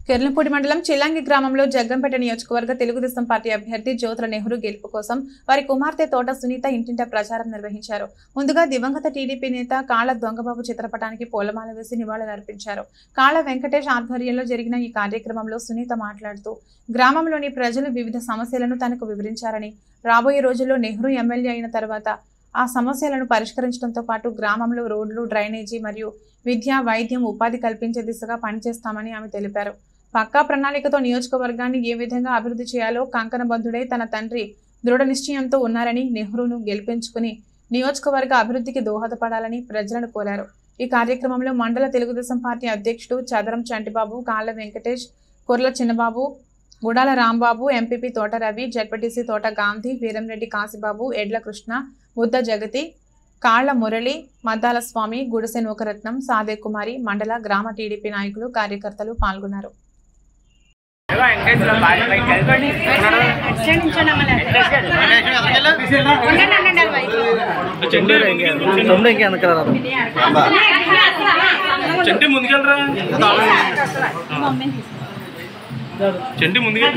కెర్లపూడి మండలం చిల్లంగి గ్రామంలో జగ్గంపేట నియోజకవర్గ తెలుగుదేశం పార్టీ అభ్యర్థి జ్యోతుల నెహ్రూ గెలుపు కోసం వారి కుమార్తె తోట సునీత ఇంటింట ప్రచారం నిర్వహించారు. ముందుగా దివంగత టీడీపీ నేత కాళ్ళ దొంగబాబు చిత్రపటానికి పూలమాల వేసి నివాళులర్పించారు. కాళ్ళ వెంకటేష్ ఆధ్వర్యంలో జరిగిన ఈ కార్యక్రమంలో సునీత మాట్లాడుతూ గ్రామంలోని ప్రజలు వివిధ సమస్యలను తనకు వివరించారని, రాబోయే రోజుల్లో నెహ్రూ ఎమ్మెల్యే అయిన తర్వాత ఆ సమస్యలను పరిష్కరించడంతో పాటు గ్రామంలో రోడ్లు, డ్రైనేజీ మరియు విద్య, వైద్యం, ఉపాధి కల్పించే దిశగా పనిచేస్తామని ఆమె తెలిపారు. పక్కా ప్రణాళికతో నియోజకవర్గాన్ని ఏ విధంగా అభివృద్ధి చేయాలో కంకణబద్ధుడై తన తండ్రి దృఢ నిశ్చయంతో ఉన్నారని, నెహ్రూను గెలిపించుకుని నియోజకవర్గ అభివృద్ధికి దోహదపడాలని ప్రజలను కోరారు. ఈ కార్యక్రమంలో మండల తెలుగుదేశం పార్టీ అధ్యక్షుడు చదరం చంటిబాబు, కాళ్ళ వెంకటేష్, కుర్ల చిన్నబాబు, గుడాల రాంబాబు, ఎంపీపీ తోట రవి, జడ్పీటీసీ తోట గాంధీ, వీరంరెడ్డి కాశీబాబు, ఎడ్ల కృష్ణ, ముద్ద జగతి, కాళ్ల మురళి, మద్దాల స్వామి, గుడిసె నూకరత్నం, సాదే కుమారి, మండల గ్రామ టీడీపీ నాయకులు, కార్యకర్తలు పాల్గొన్నారు. చెండి ముందుగా